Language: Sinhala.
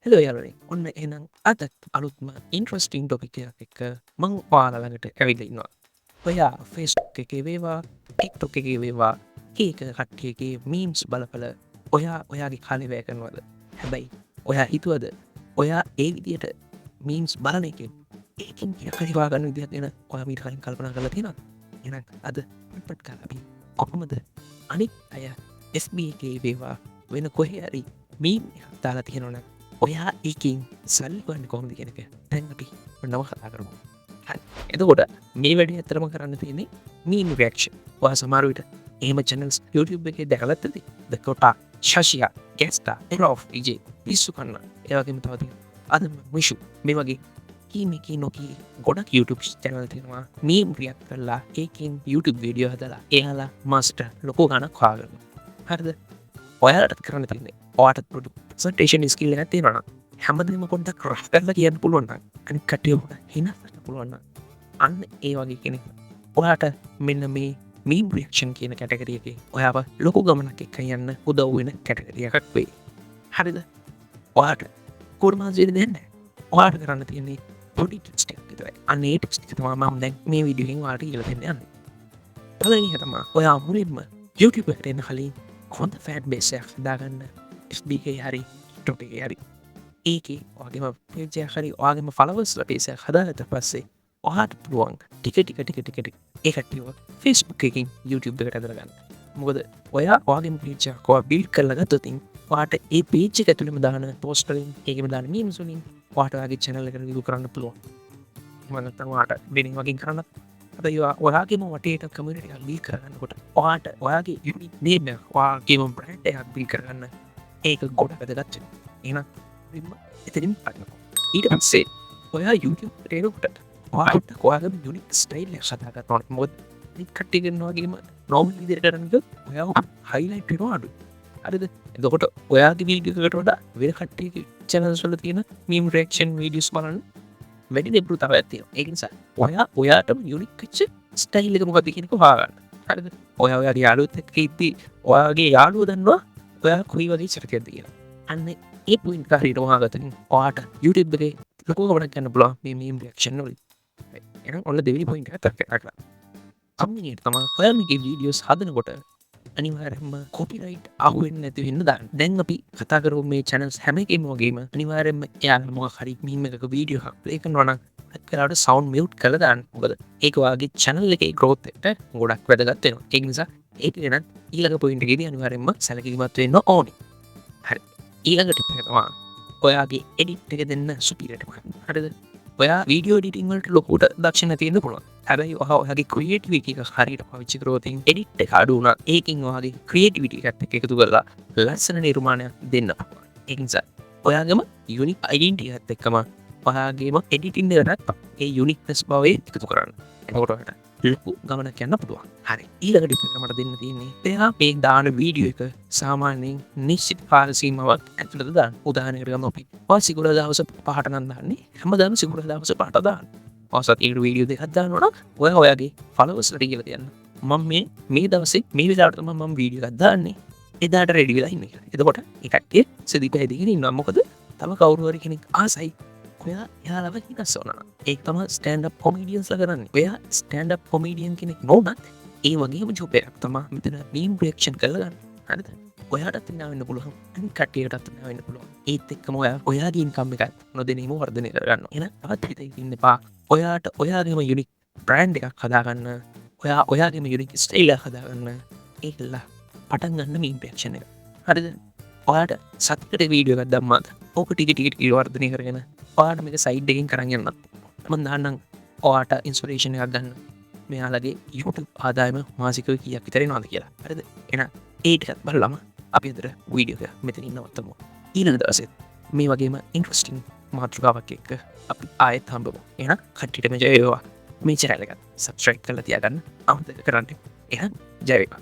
හෙලෝ යාළුවනේ. ඔන්න එහෙනම් අදත් අලුත්ම ඉන්ට්‍රස්ටිං ටොපික් එකක් එක්ක මං ඔයාලා ළඟට ඇවිල්ලා ඉන්නවා. ඔයා Facebook එකේ වේවා, TikTok එකේ වේවා, එක කට්ටියගේ මීම්ස් බලපල ඔයා ඔයාගේ කාලේ වැය කරනවද? හැබැයි ඔයා හිතුවද ඔයා ඒ විදියට මීම්ස් බලන එකෙන් ඒකෙන් හරි හොයාගන්න විදිහක් ගැන ඔයා මීට කලින් කල්පනා කරලා තියෙනවද? එහෙනම් අද පොඩ්කාස්ට් කරලා අපි කොහොමද අනිත් අය FB එකේ වේවා වෙන කොහේ හරි මීම් එකක් දාලා තියෙනවනම් ඔයා ඒකින් සල්ලිපන්න කොහොමද කෙනක දැන් අපි නව කතා කරමු. එතකොට මේ වැඩි ඇතරම කරන්න තියෙන්නේ මීම් රක්ෂ වා සමාරුවිට ඒම චැනල්ස් YouTube එකේ දැකලත්තද දකොටා ශශයා ගැස්ටා එරෝ් ඉජේ පිස්සු කන්න ඒවගේම තවති අදම විශු මේ වගේ කීමකි නොකී ගොඩක් YouTube චැනල් තියෙනවා මීම් ක්‍රියත් කරලා ඒකින් YouTube වීඩියෝ හදලා එයාලා මස්ට ලොකෝ ගණක් කාගන්න හරිද ඔයාලටත් කරන්න තින්නේ ඕට පොඩු සටේෂන් ස්කිල්ල ඇතිවන හැමදම කොඩක් රස් කරලා කියන්න පුළුවන්න අනි කටියෝට හිනසට පුළුවන්න අන්න ඒ වගේ කෙනෙ ඔයාට මෙන්න මේ මීම් ප්‍රක්ෂන් කියන කැටකරියක ඔයාව ලොකු ගමනක් එක්ක යන්න උදව්වෙන කැටකරියකක් වේ හරිද ඔයාට කුරමාසිරි දෙන්න ඔයාට කරන්න තියන්නේ පොඩි ටක් අන්නේ ටක්තවා මම් දැන් මේ විඩියෙන් වාට කියල දෙන්න යන්න පලනි තමා ඔයා මුලින්ම YouTube එකට එන්න කලින් හොඳ ෆෑඩ් බේසයක් දාගන්න FBK හරි ටොට හරි ඒක වගේම පේජය හරි වගේම ෆලවස්ල පේසයක් හදාගත පස්සේ ඔහට පුළුවන් ටිකට ඒකටව ෆස්බුක් එකින් YouTube එකට ඇදරගන්න මොකද ඔයා වගේම පේචකවා බිල් කරලගත්තතින් වාට ඒ පේච්ච ඇතුළම දාන පෝස්ටලින් ඒකම දාන මීම්සුලින් වාටගේ චැනල එකට විදු කරන්න පුළුවන් මනතවාට දෙනින් වකින් කරන්න අද ඔයාගේම වටේට කමිට බිල් කරන්නකොට ඔයාට ඔයාගේ යුනි නේම වාගේම බ්‍රන්ඩ් එකක් බිල් කරගන්න ඒක ගොඩ වැදගත්ච එන එතරින් පන්න ඊට පස්සේ ඔයා YouTube රේනකොට වාට කොයාගම යුනික් ස්ටයිල් සතාගත් නොන මොද කට්ටිගෙනවාගේම නොම විදිර කරන්නක ඔයා හයිලයිට් අඩු අරිද එදකොට ඔයාගේ වීඩියකට වඩා වෙන කට්ටිය චැනල්ස්වල තියෙන මීම් රේක්ෂන් වීඩියස් බලන්න වැඩි දෙපරුතාව ඇතිය ඒනිසා ඔයා ඔයාටම යුනික්කච්ච ස්ටයිල්ලක මොකද කියනක හාගන්න හරිද ඔය ඔයාගේ යාලුත් එක්ක ඉති ඔයාගේ යාලුව දන්නවා ඔයා කොයි වගේ චරකයද කියලා අන්න ඒ පුයින් කාරීට වාගතකින් ඔයාට YouTube එකේ ලොකෝ ගමනක් යන්න පුළුවන් මේ මීම් රියැක්ෂන් වලින් එහෙනම් ඔන්න දෙවෙනි පොයින්ට් එක කරලා අම්මිනියට තමයි ඔයාලගේ වීඩියෝස් හදනකොට අනිවාර්යයෙන්ම කොපිරයිට් අහුවෙන්නේ නැති වෙන්න දාන්න. දැන් අපි කතා කරමු මේ channels හැම එකෙම වගේම අනිවාර්යයෙන්ම එයාලා මොකක් හරි මීම් එකක වීඩියෝ එකක් ප්ලේ කරනවා නම් ඒකට සවුන්ඩ් මියුට් කරලා දාන්න. මොකද ඒක වාගේ channel එකේ growth එකට ගොඩක් වැදගත් වෙනවා. ඒ නිසා ඒක ගැන ඊළඟ පොයින්ට් එකේදී අනිවාර්යයෙන්ම සැලකිලිමත් වෙන්න ඕනේ. හරි. ඊළඟ ටිප් එක තමයි ඔයාගේ එඩිට් එක දෙන්න සුපිරියට කරන්න. හරිද? ඔයා වීඩියෝ එඩිටිං වලට ලොකුට දක්ෂ නැති වෙන්න පුළුවන්. හැබැයි ඔයාගේ ක්‍රියේටිවිටි එක හරියට පාවිච්චි කරොත් එඩිට් එක අඩු වුණා ඒකින් ඔයාගේ ක්‍රියේටිවිටි එකත් එක්ක එකතු කරලා ලස්සන නිර්මාණයක් දෙන්න පුළුවන්. ඒ නිසා ඔයාගේම යුනික් අයිඩෙන්ටිටි එකත් එක්කම ඔයාගේම එඩිටින් එකටත් ඒ යුනික්නස් බව එකතු කරන්න. එතකොට ඔයාලට ලොකු ගමනක් යන්න පුළුවන්. හරි. ඊළඟ ටිප් එක මට දෙන්න තියෙන්නේ එයා මේ දාන වීඩියෝ එක සාමාන්‍යයෙන් නිශ්චිත කාල සීමාවක් ඇතුළත දාන්න. උදාහරණයකට ගමු අපි. ඔය සිකුරාදා දවස් 5ට නම් දාන්නේ. හැමදාම සිකුරාදා දවස් 5ට දාන්න. ඔසත් ඒ වීඩියෝ දෙකක් දානවා නම් ඔයාගේ ෆලෝවර්ස් වලට කියලා තියන්න. මම මේ දවසේ මේ වෙලාවට තමයි මම වීඩියෝ එකක් දාන්නේ. එදාට රෙඩි වෙලා ඉන්න කියලා. එතකොට ඒ කට්ටිය සෙදිපැහැදිගෙන ඉන්නවා. මොකද තව කවුරු හරි කෙනෙක් ආසයි ඔයා යාලව හිනස්සවනවා. ඒක තමයි ස්ටෑන්ඩ් අප් කොමීඩියන්ස්ලා කරන්නේ. ඔයා ස්ටෑන්ඩ් අප් කොමීඩියන් කෙනෙක් නොවුනත් ඒ වගේම ජොබ් එකක් තමයි මෙතන මීම් රියැක්ෂන් කරලා ගන්න. හරිද? ඔයාටත් ඉන්න වෙන්න පුළුවන්. අනිත් කට්ටියටත් ඉන්න වෙන්න පුළුවන්. ඒත් එක්කම ඔයාගේ ඉන්කම් එකත් නොදෙනීම වර්ධනය කරගන්න. එහෙනම් තවත් හිතේ ඉන්න එපා. ඔයාට ඔයාගේම යුනික් බ්‍රෑන්ඩ් එකක් හදාගන්න ඔයාගේම යුනික් ස්ටයිල් එකක් හදාගන්න ඒකල පටන් ගන්න මීම් රියැක්ෂන් එක. හරිද? ඔයාට සතියකට වීඩියෝ එකක් දැම්මත් ඕක ටික වර්ධනය කරගෙන ඔයාට මේක සයිඩ් එකකින් කරන් යන්නත් මම දාන්නම් ඔයාට ඉන්ස්පිරේෂන් එකක් ගන්න මෙයාලගේ YouTube ආදායම මාසිකව කීයක් විතර එනවද කියලා. හරිද? එහෙනම් ඒ ටිකත් බලලම අපි අද වීඩියෝ එක මෙතනින් නවත්තමු. ඊළඟ දවසේ මේ වගේම ඉන්ට්‍රස්ටිං මාතෘකාවක් එක්ක අපි ආයෙත් හම්බෙමු. එහෙනම් කට්ටියටම ජය වේවා. මේ channel එක subscribe කරලා තියාගන්න අමතක කරන්න. එහෙනම් ජය වේවා.